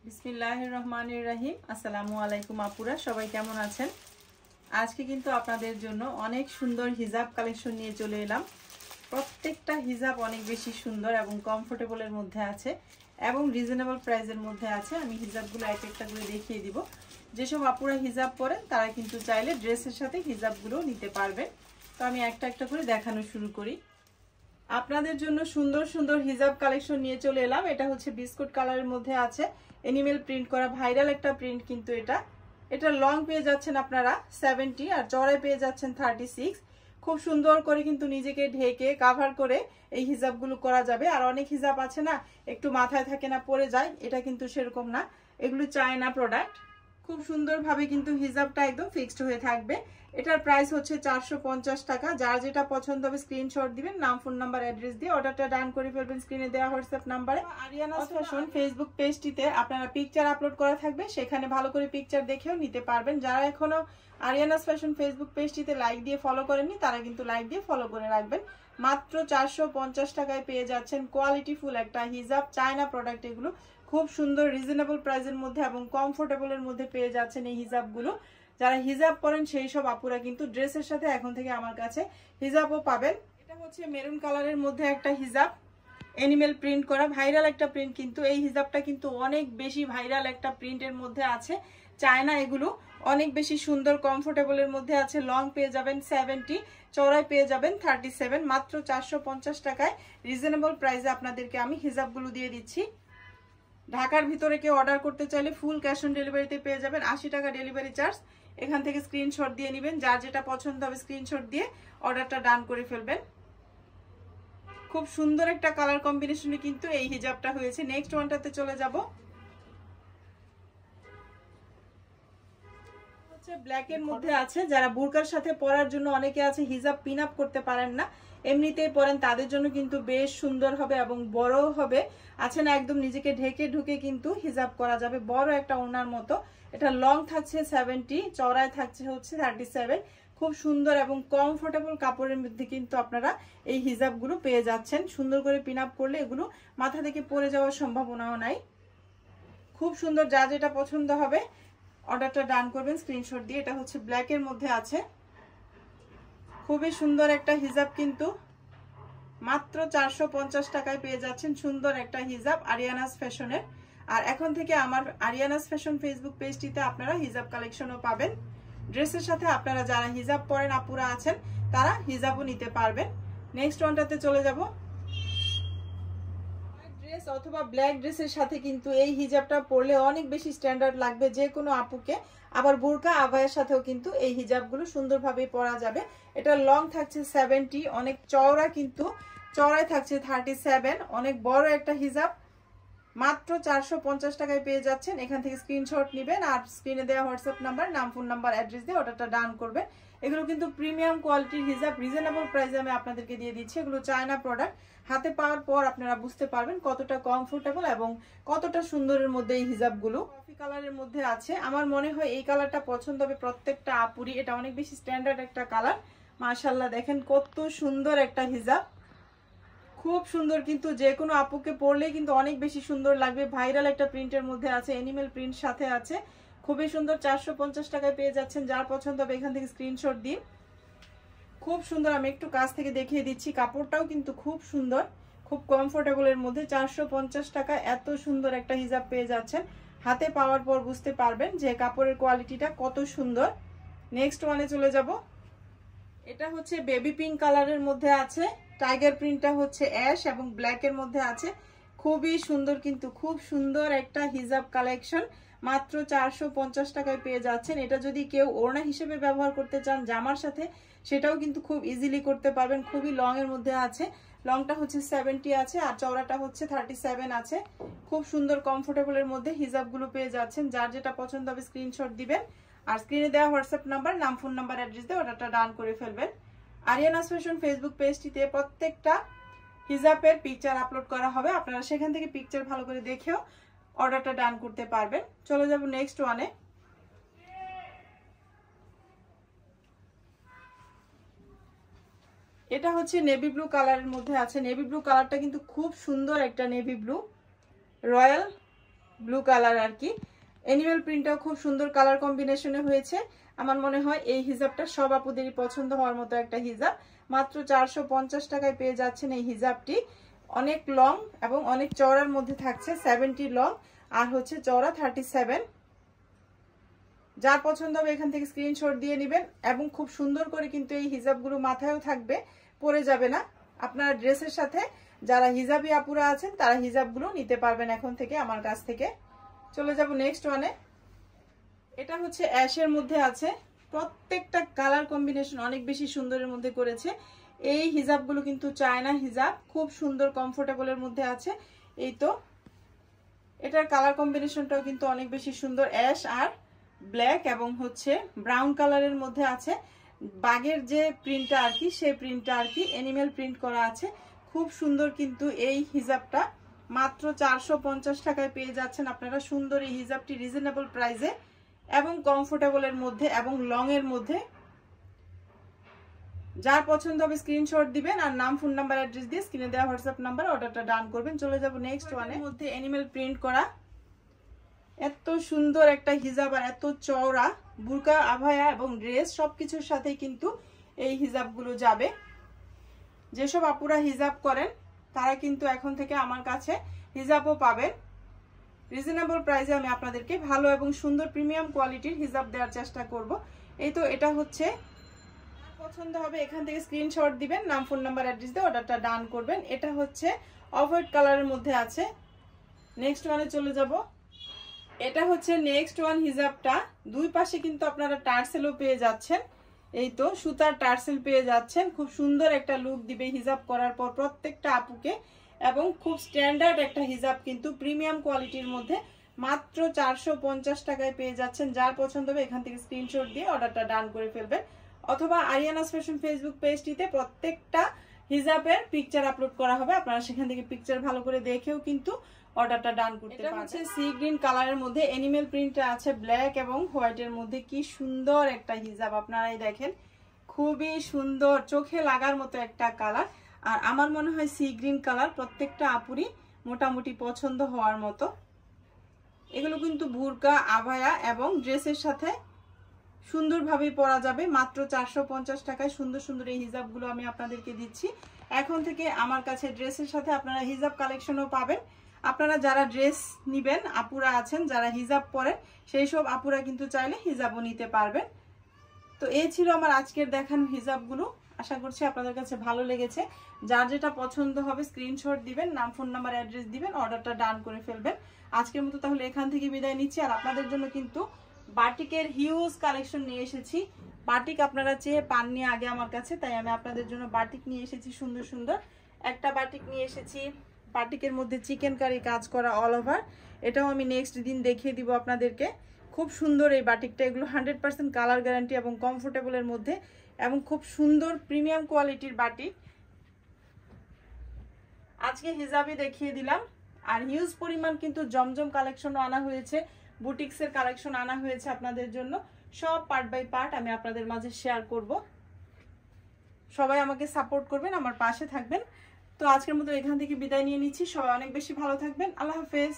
বিসমিল্লাহির রহমানির রহিম। আসসালামু আলাইকুম আপুরা, সবাই কেমন আছেন? আজকে কিন্তু আপনাদের জন্য অনেক সুন্দর হিজাব কালেকশন নিয়ে চলে এলাম। প্রত্যেকটা হিজাব অনেক বেশি সুন্দর এবং কমফোর্টেবলের মধ্যে আছে এবং রিজনেবল প্রাইসের মধ্যে আছে। আমি হিজাবগুলো এক একটা করে দেখিয়ে দিব। যেসব আপুরা হিজাব পরেন তারা কিন্তু চাইলে ড্রেসের সাথে হিজাবগুলো নিতে পারবেন। তো আমি একটা একটা করে দেখানো শুরু করি। আপনাদের জন্য সুন্দর সুন্দর হিজাব কালেকশন নিয়ে চলে এলাম। এটা হচ্ছে বিস্কুট কালারের মধ্যে আছে, এনিমেল প্রিন্ট করা ভাইরাল একটা প্রিন্ট। কিন্তু এটা লং পেয়ে যাচ্ছেন আপনারা 70 আর চড়াই পেয়ে যাচ্ছেন 36। খুব সুন্দর করে কিন্তু নিজেকে ঢেকে কাভার করে এই হিজাবগুলো করা যাবে। আর অনেক হিজাব আছে না, একটু মাথায় থাকে না, পরে যায়, এটা কিন্তু সেরকম না, এগুলো চায়না প্রোডাক্ট। খুব সুন্দরভাবে কিন্তু হিজাবটা একদম ফিক্সড হয়ে থাকবে। এটার প্রাইস হচ্ছে 450 টাকা। যার যেটা পছন্দ হবে স্ক্রিনশট দিবেন, নাম ফোন নাম্বার অ্যাড্রেস দিয়ে অর্ডারটা ডান করে ফেলবেন স্ক্রিনে দেওয়া হোয়াটসঅ্যাপ নাম্বারে। আরিয়ানা ফ্যাশন ফেসবুক পেজটিতে আপনারা পিকচার আপলোড করা থাকবে, সেখানে ভালো করে পিকচার দেখেও নিতে পারবেন। যারা এখনো আরিয়ানা ফ্যাশন ফেসবুক পেজটিতে লাইক দিয়ে ফলো করেননি তারা কিন্তু লাইক দিয়ে ফলো করে রাখবেন। মাত্র 450 টাকায় পেয়ে যাচ্ছেন কোয়ালিটি ফুল একটা হিজাব, চায়না প্রোডাক্ট। এগুলো খুব সুন্দর রিজনেবল প্রাইসের মধ্যে এবং কমফোর্টেবলের মধ্যে পেয়ে যাচ্ছেন এই হিজাবগুলো। যারা হিজাব পরেন সেই সব আপুরা কিন্তু ড্রেসের সাথে এখন থেকে আমার কাছে হিজাবও পাবেন। এটা হচ্ছে মেরুন কালারের মধ্যে একটা হিজাব, এনিমেল প্রিন্ট করা ভাইরাল একটা প্রিন্ট। কিন্তু এই হিজাবটা কিন্তু অনেক বেশি ভাইরাল একটা প্রিন্টের মধ্যে আছে, চায়না। এগুলো অনেক বেশি সুন্দর কমফোর্টেবলের মধ্যে আছে। লং পেয়ে যাবেন 70, চওড়ায় পেয়ে যাবেন 37। মাত্র 450 টাকায় রিজনেবল প্রাইসে আপনাদেরকে আমি হিজাবগুলো দিয়ে দিচ্ছি। ঢাকার ভিতরে কেউ অর্ডার করতে চাইলে ফুল ক্যাশ অন ডেলিভারিতে পেয়ে যাবেন, 80 টাকা ডেলিভারি চার্জ। এখান থেকে স্ক্রিনশট দিয়ে নেবেন, যার যেটা পছন্দ হবে স্ক্রিনশট দিয়ে অর্ডারটা ডান করে ফেলবেন। খুব সুন্দর একটা কালার কম্বিনেশনে কিন্তু এই হিজাবটা হয়েছে। নেক্সট ওয়ানটাতে চলে যাব। হচ্ছে ব্ল্যাক এর মধ্যে আছে। যারা বুরকার সাথে পরার জন্য অনেকে আছে হিজাব পিন আপ করতে পারেন না, এমনিতেই পরেন, তাদের জন্য কিন্তু বেশ সুন্দর হবে এবং বড় হবে। আছে না, একদম নিজেকে ঢেকে ঢুকে কিন্তু হিজাব করা যাবে, বড় একটা ওড়নার মতো। এটা লং থাকছে 70, চওড়ায় থাকছে হচ্ছে 37। খুব সুন্দর এবং কমফোর্টেবল কাপড়ের মধ্যে কিন্তু আপনারা এই হিজাবগুলো পেয়ে যাচ্ছেন। সুন্দর করে পিন আপ করলে এগুলো মাথা থেকে পড়ে যাওয়ার সম্ভাবনাও নাই। খুব সুন্দর, যা যেটা পছন্দ হবে অর্ডারটা ডান করবেন স্ক্রিনশট দিয়ে। এটা হচ্ছে ব্ল্যাক এর মধ্যে আছে, খুবই সুন্দর একটা হিজাব। কিন্তু মাত্র 450 টাকায় পেয়ে যাচ্ছেন সুন্দর একটা হিজাব আরিয়ানাস ফ্যাশনের। আর এখন থেকে আমার আরিয়ানাস ফ্যাশন ফেসবুক পেজটিতে আপনারা হিজাব কালেকশনও পাবেন। ড্রেসের সাথে আপনারা যারা হিজাব পরেন আপুরা আছেন তারা হিজাবও নিতে পারবেন। নেক্সট ওয়ানটাতে চলে যাব। ড্রেস অথবা ব্ল্যাক ড্রেসের সাথে কিন্তু এই হিজাবটা পরলে অনেক বেশি স্ট্যান্ডার্ড লাগবে যে কোনো আপুকে। আবার বোরকা আবায়ের সাথেও কিন্তু এই হিজাবগুলো সুন্দরভাবে পরা যাবে। এটা লং থাকছে 70, অনেক চওড়া, কিন্তু চওড়ায় থাকছে 37। অনেক বড় একটা হিজাব। মাত্র 450 টাকায় পেয়ে যাচ্ছেন। এখান থেকে স্ক্রিনশট নেবেন আর স্ক্রিনে দেওয়া হোয়াটসঅ্যাপ নাম্বার, নাম ফোন নাম্বার অ্যাড্রেস দিয়ে অর্ডারটা ডান করবেন। এগুলো কিন্তু প্রিমিয়াম কোয়ালিটির হিজাব, রিজনেবল প্রাইসে আমি আপনাদেরকে দিয়ে দিচ্ছি। এগুলো চায়না প্রোডাক্ট। হাতে পাওয়ার পর আপনারা বুঝতে পারবেন কতটা কমফোর্টেবল এবং কতটা সুন্দরের মধ্যে এই হিজাবগুলো। কফি কালারের মধ্যে আছে, আমার মনে হয় এই কালারটা পছন্দ হবে প্রত্যেকটা আপুরি। এটা অনেক বেশি স্ট্যান্ডার্ড একটা কালার। মাশাআল্লাহ, দেখেন কত সুন্দর একটা হিজাব, খুব সুন্দর। কিন্তু যে কোনো আপুকে পরলে কিন্তু অনেক বেশি সুন্দর লাগবে। ভাইরাল একটা প্রিন্টের মধ্যে আছে, এনিমেল প্রিন্ট সাথে আছে, খুবই সুন্দর। 450 টাকায় পেয়ে যাচ্ছেন। যার পছন্দ হবে এখান থেকে স্ক্রিনশট দিন। খুব সুন্দর, আমি একটু কাছ থেকে দেখিয়ে দিচ্ছি। কাপড়টাও কিন্তু খুব সুন্দর, খুব কমফোর্টেবলের মধ্যে। 450 টাকায় এত সুন্দর একটা হিজাব পেয়ে যাচ্ছেন। হাতে পাওয়ার পর বুঝতে পারবেন যে কাপড়ের কোয়ালিটিটা কত সুন্দর। নেক্সট ওয়ানে চলে যাব। এটা হচ্ছে বেবি পিঙ্ক কালারের মধ্যে আছে, টাইগার প্রিন্টটা হচ্ছে অ্যাশ এবং ব্ল্যাক এর মধ্যে আছে। খুবই সুন্দর, কিন্তু খুব সুন্দর একটা হিজাব কালেকশন। মাত্র 450 টাকায় পেয়ে যাচ্ছেন। এটা যদি কেউ ওড়না হিসেবে ব্যবহার করতে চান জামার সাথে, সেটাও কিন্তু খুব ইজিলি করতে পারবেন। খুবই লং এর মধ্যে আছে, লংটা হচ্ছে 70 আছে আর চওড়াটা হচ্ছে 37 আছে। খুব সুন্দর কমফোর্টেবলের মধ্যে হিজাবগুলো পেয়ে যাচ্ছেন। যার যেটা পছন্দ হবে স্ক্রিনশট দিবেন আর স্ক্রিনে দেওয়া হোয়াটসঅ্যাপ নাম্বার, নাম ফোন নাম্বার অ্যাড্রেস দিয়ে অর্ডারটা ডান করে ফেলবেন। আরিয়ানাস ফ্যাশন ফেসবুক পেজটিতে প্রত্যেকটা হিজাবের পিকচার আপলোড করা হবে, আপনারা সেখান থেকে পিকচার ভালো করে দেখেও অর্ডারটা ডান করতে পারবেন। চলে যাব নেক্সট ওয়ানে। এটা হচ্ছে নেভি ব্লু কালারের মধ্যে আছে। নেভি ব্লু কালারটা কিন্তু খুব সুন্দর একটা navy blue, royal blue colour আর কি। অ্যানিমেল প্রিন্টটাও খুব সুন্দর কালার কম্বিনেশনে হয়েছে। আমার মনে হয় এই হিজাবটা সব আপুদেরই পছন্দ হওয়ার মতো একটা হিজাব। মাত্র 450 টাকায় পেয়ে যাচ্ছেন এই হিজাবটি। অনেক লং এবং অনেক চওড়ার মধ্যে থাকছে, 70 লং আর হচ্ছে চওড়া 37। যার পছন্দ হবে এখান থেকে স্ক্রিনশট দিয়ে নেবেন। এবং খুব সুন্দর করে কিন্তু এই হিজাবগুলো মাথায়ও থাকবে, পরে যাবে না। আপনার ড্রেসের সাথে যারা হিজাবি আপুরা আছেন তারা হিজাবগুলো নিতে পারবেন এখন থেকে আমার কাছ থেকে। চলে যাব নেক্সট ওয়ানে। এটা হচ্ছে অ্যাশের মধ্যে আছে, প্রত্যেকটা কালার কম্বিনেশন অনেক বেশি সুন্দরের মধ্যে করেছে। এই হিজাবগুলো কিন্তু চায়না হিজাব, খুব সুন্দর কমফোর্টেবলের মধ্যে আছে। এই তো এটার কালার কম্বিনেশনটাও কিন্তু অনেক বেশি সুন্দর, অ্যাশ আর ব্ল্যাক এবং হচ্ছে ব্রাউন কালারের মধ্যে আছে। বাগের যে প্রিন্টটা আর কি, সেই প্রিন্টটা আর কি অ্যানিমেল প্রিন্ট করা আছে। খুব সুন্দর কিন্তু এই হিজাবটা মাত্র 450 টাকায় পেয়ে যাচ্ছেন আপনারা সুন্দর এই হিজাবটি রিজনেবল প্রাইসে এবং কমফোর্টেবলের মধ্যে এবং লং এর মধ্যে। যার পছন্দ হবে স্ক্রিনশট দিবেন আর নাম, ফোন নাম্বার, অ্যাড্রেস দিয়ে স্ক্রিনে দেওয়া হোয়াটসঅ্যাপ নাম্বার অর্ডারটা ডান করবেন। চলে যাব নেক্সট ওয়ানের মধ্যে অ্যানিমেল প্রিন্ট করা এত সুন্দর একটা হিজাব আর এত চওড়া, বুরকা, আভায়া এবং ড্রেস সবকিছুর সাথেই কিন্তু এই হিজাবগুলো যাবে। যেসব আপুরা হিজাব করেন তারা কিন্তু এখন থেকে আমার কাছে হিজাবও পাবেন রিজনেবল প্রাইসে। আমি আপনাদেরকে ভালো এবং সুন্দর প্রিমিয়াম কোয়ালিটির হিজাব দেওয়ার চেষ্টা করব। এই তো এটা হচ্ছে, পছন্দ হবে এখান থেকে স্ক্রিনশট দিবেন, নাম, ফোন নাম্বার, অ্যাড্রেস দিয়ে অর্ডারটা ডান করবেন। এটা হচ্ছে অফ হোয়াইট কালারের মধ্যে আছে। নেক্সট ওয়ানে চলে যাব। এটা হচ্ছে নেক্সট ওয়ান হিজাবটা, দুই পাশে কিন্তু আপনারা টার্সেলও পেয়ে যাচ্ছেন। এই তো সুতার টার্সেল পেয়ে যাচ্ছেন, খুব সুন্দর একটা লুক দিবে হিজাব করার পর প্রত্যেকটা আপুকে। এবং খুব স্ট্যান্ডার্ড একটা হিজাব কিন্তু প্রিমিয়াম কোয়ালিটির মধ্যে মাত্র 450 টাকায় পেয়ে যাচ্ছেন। যার পছন্দ হবে এখান থেকে স্ক্রিনশট দিয়ে অর্ডারটা ডান করে ফেলবেন। অথবা আরিয়ানাস ফ্যাশন ফেসবুক পেজটিতে প্রত্যেকটা হিজাবের পিকচার আপলোড করা হবে, আপনারা সেখান থেকে পিকচার ভালো করে দেখেও কিন্তু অর্ডারটা ডান করতে পারবেন। এটা হচ্ছে সি গ্রিন কালারের মধ্যে অ্যানিমেল প্রিন্টটা আছে ব্ল্যাক এবং হোয়াইটের মধ্যে। কি সুন্দর একটা হিজাব, আপনারাই দেখেন, খুবই সুন্দর, চোখে লাগার মতো একটা কালার। আর আমার মনে হয় সি গ্রিন কালার প্রত্যেকটা আপুরি মোটামুটি পছন্দ হওয়ার মতো। এগুলো কিন্তু বুরকা, আভায়া এবং ড্রেসের সাথে সুন্দরভাবে পরা যাবে। মাত্র 450 টাকায় সুন্দর সুন্দর এই হিজাবগুলো আমি আপনাদেরকে দিচ্ছি। এখন থেকে আমার কাছে ড্রেসের সাথে আপনারা হিজাব কালেকশনও পাবেন। আপনারা যারা ড্রেস নিবেন আপুরা আছেন, যারা হিজাব পরেন, সেই সব আপুরা কিন্তু চাইলে হিজাবও নিতে পারবেন। তো এই ছিল আমার আজকের দেখানো হিজাবগুলো। আশা করছি আপনাদের কাছে ভালো লেগেছে। যার যেটা পছন্দ হবে স্ক্রিনশট দিবেন, নাম, ফোন নাম্বার, অ্যাড্রেস দিবেন, অর্ডারটা ডান করে ফেলবেন। আজকের মতো তাহলে এখান থেকে বিদায় নিচ্ছি। আর আপনাদের জন্য কিন্তু বাটিকের হিউজ কালেকশন নিয়ে এসেছি। বাটিক আপনারা চেয়ে পাননি আগে আমার কাছে, তাই আমি আপনাদের জন্য বাটিক নিয়ে এসেছি সুন্দর সুন্দর। একটা বাটিক নিয়ে এসেছি, বাটিকের মধ্যে চিকেন কারি কাজ করা অল ওভার। এটাও আমি নেক্সট দিন দেখিয়ে দিব আপনাদেরকে। খুব সুন্দর এই বাটিকটা, এগুলো 100% কালার গ্যারান্টি এবং কমফোর্টেবলের মধ্যে এবং খুব সুন্দর প্রিমিয়াম কোয়ালিটির বাটিক। আজকে হিজাবি দেখিয়ে দিলাম। আর হিউজ পরিমাণ কিন্তু জমজম কালেকশনও আনা হয়েছে, বুটিক্সের কালেকশন আনা হয়েছে আপনাদের জন্য। সব পার্ট বাই পার্ট আমি আপনাদের মাঝে শেয়ার করব। সবাই আমাকে সাপোর্ট করবেন, আমার পাশে থাকবেন। তো আজকের মতো এখান থেকে বিদায় নিয়ে নিচ্ছি। সবাই অনেক বেশি ভালো থাকবেন। আল্লাহ হাফেজ।